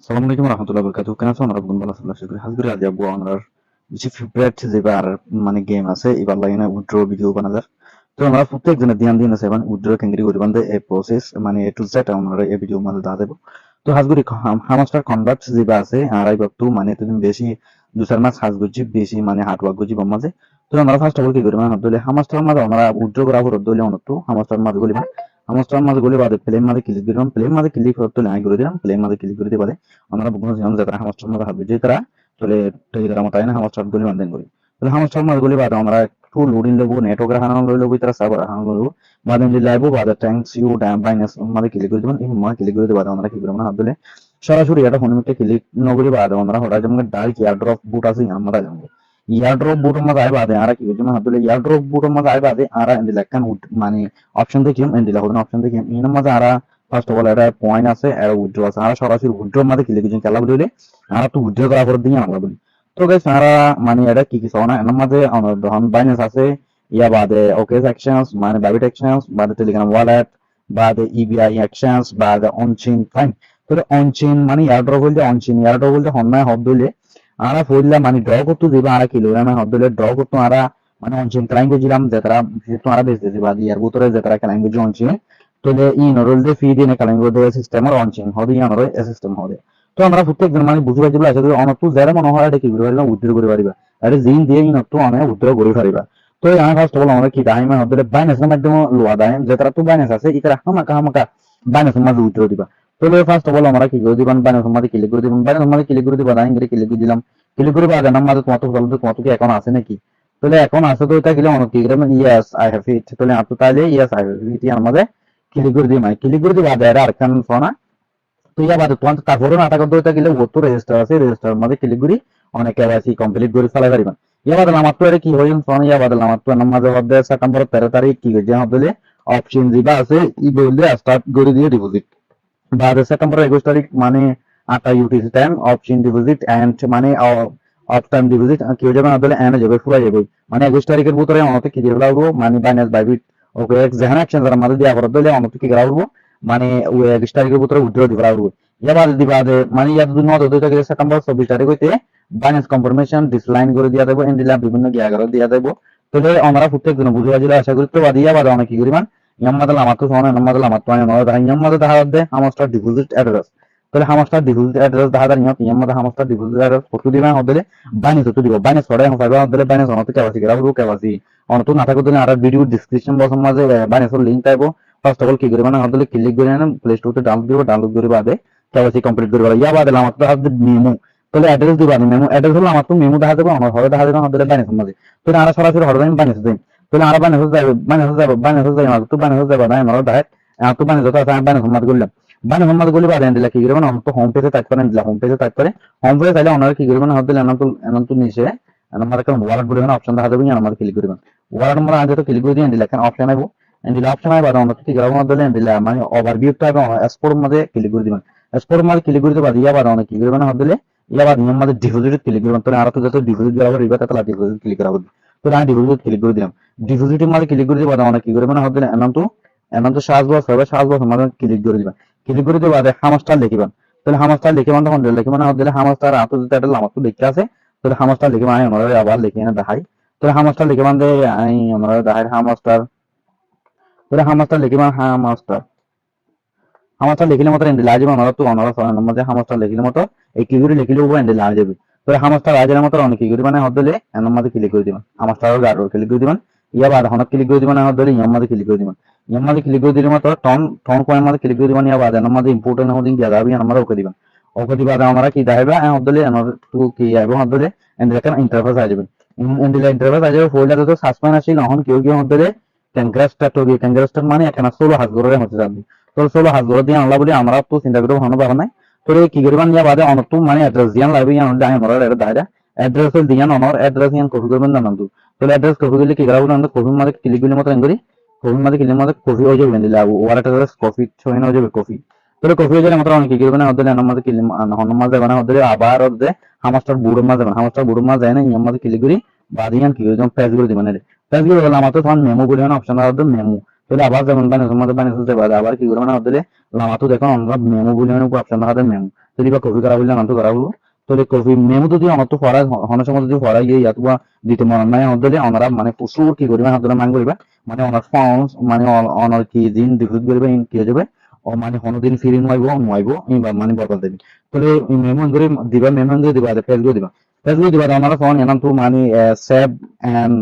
সালাম আলাইকুম রহমতুল্লাহ বরকাতুহু কেন আছো আমরা বন্ধু ভালো আছি করি হাজগুরি আজ যাবো আমরা কিছু ফেভারিট যেবার মানে গেম আছে এবার লাগে না উইথড্র ভিডিও বানাদার তো আমরা প্রত্যেক দিনের ধ্যান দিন আছে এবং উইথড্র কেঙ্গরি করি বান্ধে এই প্রসেস মানে এ টু জেড আমরা এই ভিডিও মাঝে দা দেব তো হাজগুরি হামাস্টার কনভার্ট যেবা আছে আর এই বক্তু মানে তুমি বেশি দুসার মাস হাজ গুজি বেশি মানে হার্ড ওয়ার্ক গুজি মাঝে তো আমরা ফার্স্ট অফ অল কি করি মানে দলে হামাস্টার মাঝে আমরা উইথড্র করা হলো দলে অনতো হামাস্টার মাঝে গলি হামাস্টার মাঝে গলি বাদে প্লে মাঝে ক্লিক দিলাম প্লে মাঝে ক্লিক করতে নাই করে দিলাম প্লে মাঝে ক্লিক করে দিবারে আমরা বুঝলাম যে আমরা হামাস্টার মাঝে হাবি যে তারা চলে তারা আমরা তাই না হামাস্টার গুলি বান্ধেন করি তাহলে হামাস্টার মাঝে গুলি বাদে আমরা একটু লোডিং দেবো নেটওয়ার্ক হানানো লই লবো তারা সার্ভার হানানো লবো বাদে যদি লাইবো বাদে থ্যাঙ্কস ইউ ড্যাম বাইনাস মাঝে ক্লিক করে দিবেন এই মাঝে ক্লিক করে দিবারে আমরা কি করব না হাবলে সরাসরি এটা ফোনের মধ্যে ক্লিক নগরি বাদে আমরা হঠাৎ যেমন ডাইরেক্ট এয়ারড্রপ বুট আছে আমরা যাবো এয়ারড্রপ বুটের মধ্যে আই বাদে আর কি করব না হাবলে এয়ারড্রপ বুটের মধ্যে আই বাদে আর এন্ড লেখান মানে অপশন দেখিম এন্ড লেখা অপশন দেখিম এর মধ্যে আর ফার্স্ট অফ অল এটা পয়েন্ট আছে আর উইথড্র আছে আর সরাসরি উইথড্র মধ্যে ক্লিক করে খেলা বলে আর তো উইথড্র করা করে দিয়ে আমরা বলি তো গাইস আর মানে এটা কি কি সনা এর মধ্যে ধন বাইন্যান্স আছে ইয়া বাদে ওকে অ্যাকশনস মানে বাইবিট অ্যাকশনস বাদে টেলিগ্রাম ওয়ালেট বাদে ইবিআই অ্যাকশনস বাদে অনচেইন ফাইন তো অনচেইন মানে এয়ারড্রপ বলতে অনচেইন এয়ারড্রপ বলতে হন্নায় হব দিলে আর ফইলা মানে ড্র করতে দিবা আর কিলোগ্রামে হব দিলে ড্র করতে আর মানে অনচেইন ক্লাইম করছিলাম যেটা যেহেতু আর বেশ দিবা ইয়ার ভিতরে যেটা ক্লাইম করছি অনচেইন তোলে ই নরলদে ফি দিয়ে ক্লাইম করতে সিস্টেম আর অনচেইন হবে ইয়ার সিস্টেম হবে তো আমরা প্রত্যেকজন মানে বুঝি পাইছিলো আসলে অনতো যারা মনে হয় এটা কি করে পারিবা উইথড্র করে পারিবা এটা জিন দিয়ে ইনতো আমি উইথড্র করে পারিবা তো আমি ফার্স্ট অফ অল আমরা কি দাইমা হদলে বাইনাসের মাধ্যমে লোয়া দাইম যেটা তো বাইনাস আছে ইকরা হামাকা হামাকা বাইনাসের মাঝে উইথড্র দিবা তো ফার্স্ট অফ অল আমরা কি করে দিবান বাইনাসের মাঝে ক্লিক করে দিবান বাইনাসের মাঝে ক্লিক করে দিবা দাইম করে ক্লিক করে দিলাম ক্লিক করে বাদে নাম মাঝে তোমার তো কি এখন আছে নাকি তাহলে এখন আছে তো এটা গেলে অনেক কি করে ইয়েস আই হ্যাভ ইট তাহলে আপনি তাইলে ইয়েস আই হ্যাভ ইট আমাদের ক্লিক করে দিই মানে ক্লিক করে দিবা আর আরেকখান ফোনা তো ইয়া বাদে তোমার তারপরে না টাকা দইটা গেলে ও তো রেজিস্টার আছে রেজিস্টার মধ্যে ক্লিক করি অনেক কেওয়াইসি কমপ্লিট করে ফেলাই পারিবেন ইয়া বাদে আমার তো এটা কি হইন ফোন ইয়া বাদে আমার তো নাম মাঝে হবে সেপ্টেম্বর 13 তারিখ কি হইছে হবে অপশন দিবা আছে ই বললে স্টার্ট করে দিয়ে ডিপোজিট বাদে সেপ্টেম্বর 21 তারিখ মানে 8 UTC time option deposit and মানে অফ টাইম ডিপোজিট কি হয়ে যাবে না এনে যাবে ফুরাই যাবে মানে 21 তারিখের ভিতরে আমাকে কি দিয়ে লাগবো মানে বাইনাস বাইবিট ওকে যেখানে অ্যাকশন যারা আমাদের দিয়া করে দিলে আমাকে কি লাগবো মানে ওই 21 তারিখের ভিতরে উইথড্র দিবা লাগবো এবার দিবা মানে ইয়ার জন্য দুইটা গেলে সেপ্টেম্বর 24 তারিখ হইতে বাইনান্স কনফার্মেশন ডিসলাইন করে দিয়া দেবো এন্ডিলা বিভিন্ন জায়গায় দিয়া দেবো তো আমরা প্রত্যেক দিন বুঝে বাজিলে আশা করি তো বাদিয়া বাদে অনেক কি করিমান ইয়ামাদাল আমার তো সোনা ইয়ামাদাল আমার তো আমি নয় দেখা ইয়ামাদাল দেখা দে হামাস্টার ডিপোজিট অ্যাড্রেস তাহলে হামাস্টার ডিপোজিট অ্যাড্রেস দেখা দার ইয়ামাদাল হামাস্টার ডিপোজিট অ্যাড্রেস কত দিবা হদলে বাইনান্স তো দিব বাইনান্স পড়ে এখন পাইবা হদলে বাইনান্স অনতে কেবাসি গরাবো কেবাসি অনত না থাকো দিন আর ভিডিও ডেসক্রিপশন বক্স মাঝে বাইনান্সের লিংক পাইবো ফার্স্ট অফ অল কি করিবা না হদলে ক্লিক করে না প্লে স্টোর তে ডাউনলোড করে বাদে কেবাসি কমপ্লিট করে ইয়া বাদে আমার তো হাতে মেমো তাহলে অ্যাড্রেস দিবা মেমো অ্যাড্রেস হলো আমার তো মেমো দেখা দেবো আমার হবে দেখা দেবো হদলে বাইনান্সের মাঝে তাহলে আর সরাসরি হদলে বাইনান্স দেই তাহলে আর বাইনান্স যাবে আমার তো বাইনান্স যাবে না আমার ডাইরেক্ট তো বাইনান্স তো আমি বাইনান্স মাঝে করলাম বাইনান্স মাঝে করলে বাদে দিলা কি করবে না তো হোম পেজে টাইপ করেন দিলা হোম পেজে টাইপ করে হোম পেজে তাহলে ওনারা কি করবে না হদলে এনাম তো নিচে আমাদের একটা ওয়ালেট বলে অপশন দেখা যাবে আমাদের ক্লিক করবেন ওয়ালেট আমরা আগে তো ক্লিক করে দিয়ে দিলা এখানে অপশন আইবো দিলা অপশন আইবা আমরা কি করব দিলে দিলা মানে ওভারভিউ টাইপ এক্সপোর্ট মধ্যে ক্লিক করে দিবেন এক্সপোর্ট মধ্যে ক্লিক করে দিবা দিয়া বাদ অনেক কি করবেন হদলে ইয়া বাদ নিয়ম মধ্যে ডিপোজিট ক্লিক করবেন তাহলে আর তো যত ডিপোজিট করা হবে তাহলে ডিপোজিট ক্লিক করা হবে তো আমি ডিপোজিট ক্লিক করে দিলাম ডিপোজিটের মধ্যে ক্লিক করে দিবা অনেক কি করবেন হদলে এমন তো সাজবাস হবে সাজবাস মধ্যে ক্লিক করে দিবা ক্লিক করে দিবা হামাস্টার লিখিবেন তাহলে হামাস্টার লিখে তখন লিখে হদলে হামাস্টার আতো যেটা আমার তো লিখে আছে তাহলে হামাস্টার লিখে আমরা আবার লিখে এনে দেখাই তাহলে হামাস্টার লিখে আমরা দেখাই হামাস্টার তাহলে হামাস্টার লিখে হামাস্টার লিখলে মতো এন্ড লাজে আমরা তো আমরা মধ্যে হামাস্টার লিখলে মতো এই কিগুরি লিখলে ও এন্ড লাজ যাবে তো হামাস্টার লাজের মতো অনেক কিগুরি মানে হদলে এর মধ্যে ক্লিক করে দিবেন হামাস্টার গাড়ো ক্লিক করে দিবেন ইয়া বাদ হন ক্লিক করে দিবেন হদলে ইয়ার মধ্যে ক্লিক করে দিবেন ইয়ার মধ্যে ক্লিক করে দিলে মতো টন টন কোয়ের মধ্যে ক্লিক করে দিবেন ইয়া বাদ এর মধ্যে ইম্পোর্টেন্ট হোল্ডিং দিয়া যাবে আমরা ওকে দিবেন ওকে দিবা আমরা কি দেখাইবা হদলে আমাদের তো কি আইবো হদলে এন্ড দেখেন ইন্টারফেস আই যাবে এন্ড ইন্টারফেস আই যাবে ফোল্ডার তো সাসপেন্ড আসিল এখন কেউ কেউ হদলে ট্যাঙ্গ্রাস্টার তো ট্যাঙ্গ্রাস্টার মানে এখানে 16 হাত করে হতে যাবে তো 16 হাত করে দিয়ে আনলা বলি আমরা তো চিন্তা করে ভালো পাবো না তো কি করবেন ইয়া বাদে অনত মানে অ্যাড্রেস দিয়ান লাগবে ইয়ান হলে আমরা এটা দাইরা অ্যাড্রেস দিয়ান অনর অ্যাড্রেস ইয়ান কপি করবেন না নান্দু তো অ্যাড্রেস কপি করলে কি করাবো না কপি মানে ক্লিক করলে মতো করি কপি মানে ক্লিক মানে কপি হয়ে যাবে দিলে ওয়ার অ্যাড্রেস কপি ছয় হয়ে যাবে কপি তাহলে কপি হয়ে গেলে মাত্র অনেক কি করবেন হদলে এর মধ্যে ক্লিক হন মাঝে মানে হদলে আবার হদলে হামাস্টার বুড়ো মাঝে হামাস্টার বুড়ো মাঝে না ইয়ার মধ্যে ক্লিক করি বাদিয়ান কি করবেন পেজ করে দিবেন পেজ করে গেলে আমার তো তখন মেমো বলে অপশন আছে মেমো তাহলে আবার যেমন বানিয়ে মধ্যে বানিয়ে আবার কি করবেন হদলে লামাতো দেখুন আমরা মেমো বলে অপশন দেখাতে মেমো তো যদি বা কপি করা হইলে নাম তো করা হলো তাহলে কপি মেমো যদি অনত পড়া হনের সময় যদি পড়া গিয়ে ইয়াতুবা দিতে মন নাই হদলে ওনারা মানে প্রচুর কি করবে হদলে মান করবে মানে ওনার ফাউন্ড মানে অনার কি দিন ডিপোজিট করবে ইন কি যাবে ও মানে হনদিন ফ্রি নয়বো মানে বরবাদ দেবে তাহলে মেমো করে দিবা মেমো করে দিবা ফেসবুক দিবা ফেসবুক দিবা ওনারা ফোন এনাম তো মানে সেভ এন্ড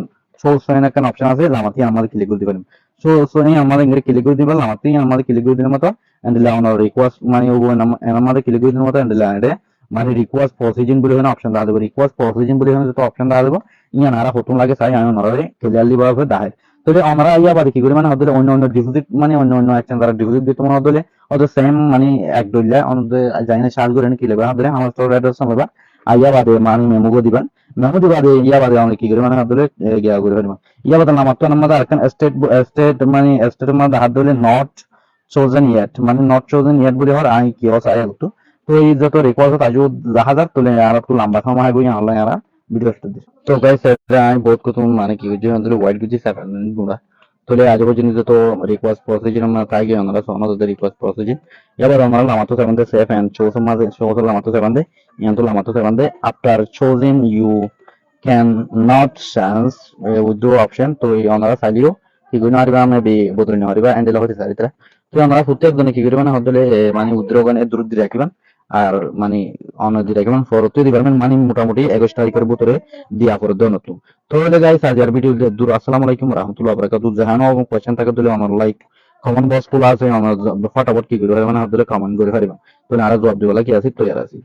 সোর্স ফাইন একটা অপশন আছে লামাতি আমাদের ক্লিক করে দিবেন সো এই আমাদের ইংরে ক্লিক করে দিবা লামাতি আমাদের ক্লিক করে দিলে মতো এন্ড লাউনার রিকোয়েস্ট মানে ও আমাদের ক্লিক করে দিলে মতো এন্ড লাইনে মানে রিকোয়েস্ট প্রসিজিং বলে অপশন দেখা দেবো রিকোয়েস্ট প্রসিজিং বলে যেটা অপশন দেখা দেবো ইয়া নারা হতুন লাগে চাই আমি ওনারে ক্লিয়ারলি ভাবে দেখাই তবে আমরা ইয়া বাদে কি করি মানে ওদের অন্য অন্য ডিপোজিট মানে অন্য অন্য এক্সচেঞ্জ দ্বারা ডিপোজিট দিতে মনে হলে ওদের সেম মানে এক ডলার ওদের যাই না সার্চ করে কি লেবে ওদের আমার স্টোর অ্যাড্রেস সময় আইয়া বাদে মানে মেমো দিবেন মেমো দিবা বাদে ইয়া বাদে আমরা কি করি মানে ওদের ইয়া করে ফেলবো ইয়া বাদে নাম তো আমাদের আরেকখান স্টেট মানে স্টেটের মধ্যে হাত ধরে নট চোজেন ইয়েট মানে নট চোজেন ইয়েট বলে হওয়ার আই কি অবস্থা একটু তো এই যত রেকর্ড আজও 10,000 তুলে আর একটু লম্বা সময় হয় বই আনলাম আর ভিডিও দিস তো গাইস আমি বহুত কত মানে কি যে আমাদের হোয়াইট গুজি 7 গুণা তোলে আজ পর্যন্ত তো রিকোয়েস্ট প্রসিজার আমরা তাই গিয়ে আমরা আমাদের রিকোয়েস্ট প্রসিজার এবার আমরা লামাতো 7 সেফ এন্ড চোজ মাঝে চোজ লামাতো 7 ইয়ান্তো লামাতো 7 after choosing you can not chance withdraw option তো এই আমরা চাইলেও কি গুণ আরিবা আমি বি বদল না আরিবা এন্ড লহতে সারিতরা তো আমরা প্রত্যেকজনে কি করিবা না হদলে মানে উইথড্র গানে দূর দিয়ে রাখিবেন আর মানে অনদি রাখবেন ফরতে দিবেন মানে মোটামুটি 21 তারিখের ভিতরে দিয়া করে দেন তো তাহলে গাইস আজকের ভিডিও দূর আসসালামু আলাইকুম ওয়া রাহমাতুল্লাহি ওয়া বারাকাতুহু জাহানো এবং কোশ্চেন থাকে দিলে আমার লাইক কমেন্ট বক্স খোলা আছে আমার ফটাফট কি করে মানে হদলে কমেন্ট করে পারিবা তো আর জবাব দিবেলা কি আছে তৈরি আছি